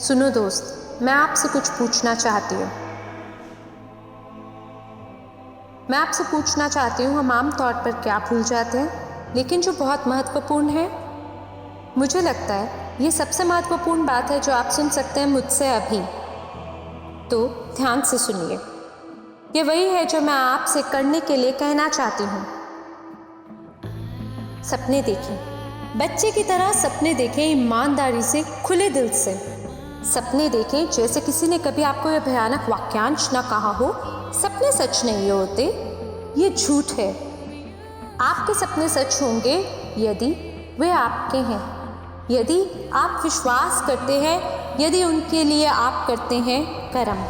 सुनो दोस्त, मैं आपसे कुछ पूछना चाहती हूँ। हम आम तौर पर क्या भूल जाते हैं, लेकिन जो बहुत महत्वपूर्ण है। मुझे लगता है ये सबसे महत्वपूर्ण बात है जो आप सुन सकते हैं मुझसे अभी। तो ध्यान से सुनिए। ये वही है जो मैं आपसे करने के लिए कहना चाहती हूँ। सपने देखें, बच्चे की तरह सपने देखें, ईमानदारी से, खुले दिल से। सपने देखें जैसे किसी ने कभी आपको यह भयानक वाक्यांश न कहा हो, सपने सच नहीं होते, ये झूठ है। आपके सपने सच होंगे यदि वे आपके हैं, यदि आप विश्वास करते हैं, यदि उनके लिए आप करते हैं कर्म।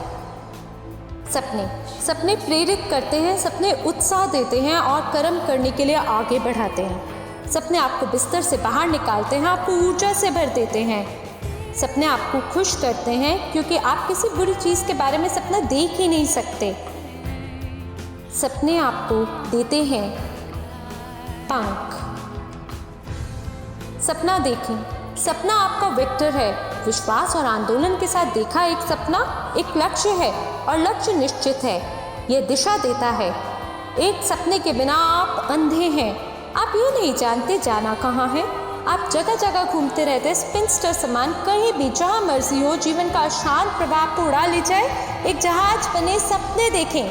सपने प्रेरित करते हैं, सपने उत्साह देते हैं और कर्म करने के लिए आगे बढ़ाते हैं। सपने आपको बिस्तर से बाहर निकालते हैं, आपको ऊर्जा से भर देते हैं। सपने आपको खुश करते हैं क्योंकि आप किसी बुरी चीज़ के बारे में सपना देख ही नहीं सकते। सपने आपको देते हैं पंख। सपना देखें, सपना आपका वेक्टर है। विश्वास और आंदोलन के साथ देखा एक सपना एक लक्ष्य है और लक्ष्य निश्चित है। यह दिशा देता है। एक सपने के बिना आप अंधे हैं। आप ये नहीं जानते जाना कहाँ है। आप जगह जगह घूमते रहते, स्पिनस्टर समान, कहीं भी जहाँ मर्जी हो। जीवन का अशांत प्रभाव को उड़ा ले जाए, एक जहाज बने। सपने देखें,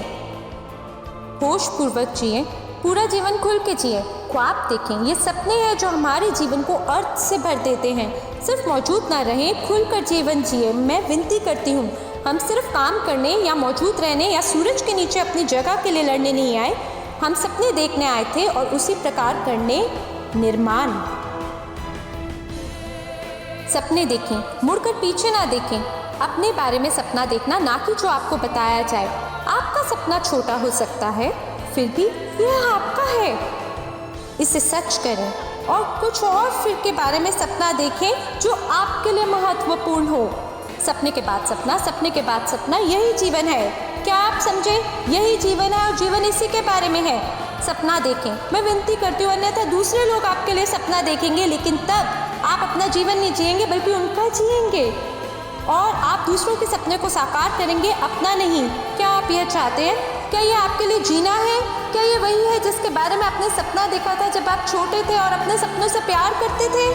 होश पूर्वक जिए, पूरा जीवन खुल के जिए। ख्वाब देखें, ये सपने हैं जो हमारे जीवन को अर्थ से भर देते हैं। सिर्फ मौजूद ना रहें, खुलकर जीवन जिए। मैं विनती करती हूँ, हम सिर्फ काम करने या मौजूद रहने या सूरज के नीचे अपनी जगह के लिए लड़ने नहीं आए। हम सपने देखने आए थे और उसी प्रकार करने निर्माण। सपने देखें, मुड़कर पीछे ना देखें। अपने बारे में सपना देखना, ना कि जो आपको बताया जाए। आपका सपना छोटा हो सकता है, फिर भी यह आपका है। इसे सच करें और कुछ और फिर के बारे में सपना देखें जो आपके लिए महत्वपूर्ण हो। सपने के बाद सपना, सपने के बाद सपना, यही जीवन है। क्या आप समझे? यही जीवन है और जीवन इसी के बारे में है। सपना देखें, मैं विनती करती हूँ, अन्यथा दूसरे लोग आपके लिए सपना देखेंगे, लेकिन तब आप अपना जीवन नहीं जिएंगे बल्कि उनका जिएंगे और आप दूसरों के सपने को साकार करेंगे, अपना नहीं। क्या आप यह चाहते हैं? क्या ये आपके लिए जीना है? क्या ये वही है जिसके बारे में आपने सपना देखा था जब आप छोटे थे और अपने सपनों से प्यार करते थे?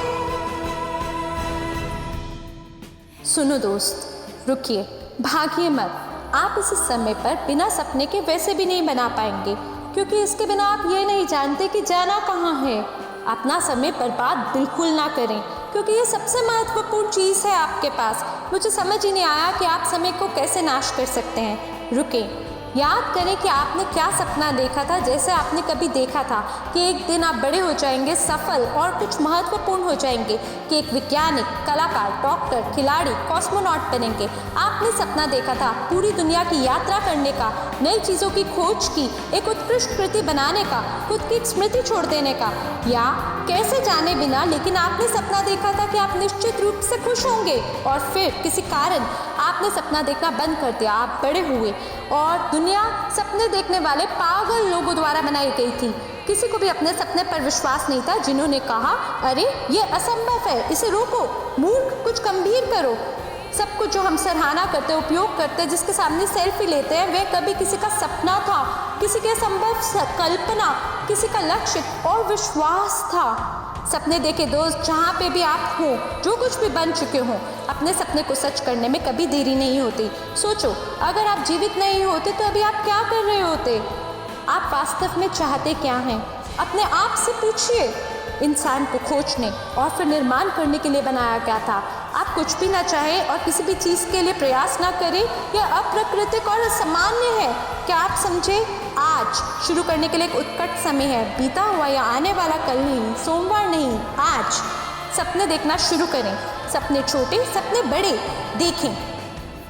सुनो दोस्त, रुकिए, भागिए मत। आप इस समय पर बिना सपने के वैसे भी नहीं बना पाएंगे, क्योंकि इसके बिना आप ये नहीं जानते कि जाना कहाँ है। अपना समय बर्बाद बिल्कुल ना करें, क्योंकि ये सबसे महत्वपूर्ण चीज़ है आपके पास। मुझे समझ ही नहीं आया कि आप समय को कैसे नाश कर सकते हैं। रुकें, याद करें कि आपने क्या सपना देखा था। जैसे आपने कभी देखा था कि एक दिन आप बड़े हो जाएंगे, सफल और कुछ महत्वपूर्ण हो जाएंगे, कि एक वैज्ञानिक, कलाकार, डॉक्टर, खिलाड़ी, कॉस्मोनॉट बनेंगे। आपने सपना देखा था पूरी दुनिया की यात्रा करने का, नई चीज़ों की खोज की, एक उत्कृष्ट कृति बनाने का, खुद की एक स्मृति छोड़ देने का, या कैसे जाने बिना, लेकिन आपने सपना देखा था कि आप निश्चित रूप से खुश होंगे और फिर किसी कारण आपने सपना देखना बंद कर दिया। आप बड़े हुए और दुनिया सपने देखने वाले पागल लोगों द्वारा बनाई गई थी। किसी को भी अपने सपने पर विश्वास नहीं था, जिन्होंने कहा, अरे ये असंभव है, इसे रोको, मूर्ख, कुछ गंभीर करो। सब कुछ जो हम सराहना करते, उपयोग करते, जिसके सामने सेल्फी लेते हैं, वह कभी किसी का सपना था, किसी के संभव कल्पना, किसी का लक्ष्य और विश्वास था। सपने देखे दोस्त, जहाँ पे भी आप हो, जो कुछ भी बन चुके हो, अपने सपने को सच करने में कभी देरी नहीं होती। सोचो, अगर आप जीवित नहीं होते तो अभी आप क्या कर रहे होते? आप वास्तव में चाहते क्या हैं? अपने आप से पूछिए। इंसान को खोजने और फिर निर्माण करने के लिए बनाया गया था। आप कुछ भी ना चाहें और किसी भी चीज़ के लिए प्रयास ना करें, यह अप्राकृतिक और असामान्य है। क्या आप समझे? आज शुरू करने के लिए एक उत्कट समय है। बीता हुआ या आने वाला कल नहीं, सोमवार नहीं, आज सपने देखना शुरू करें। सपने छोटे, सपने बड़े देखें।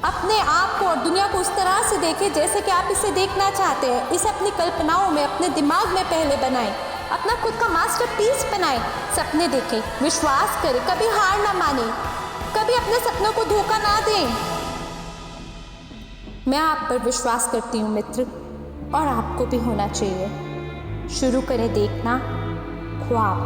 अपने आप को और दुनिया को उस तरह से देखें जैसे कि आप इसे देखना चाहते हैं। इसे अपनी कल्पनाओं में, अपने दिमाग में पहले बनाएं। अपना खुद का मास्टरपीस बनाएं। सपने देखें, विश्वास करें, कभी हार ना मानें, कभी अपने सपनों को धोखा ना दें। मैं आप पर विश्वास करती हूँ मित्र, और आपको भी होना चाहिए। शुरू करें देखना ख्वाब।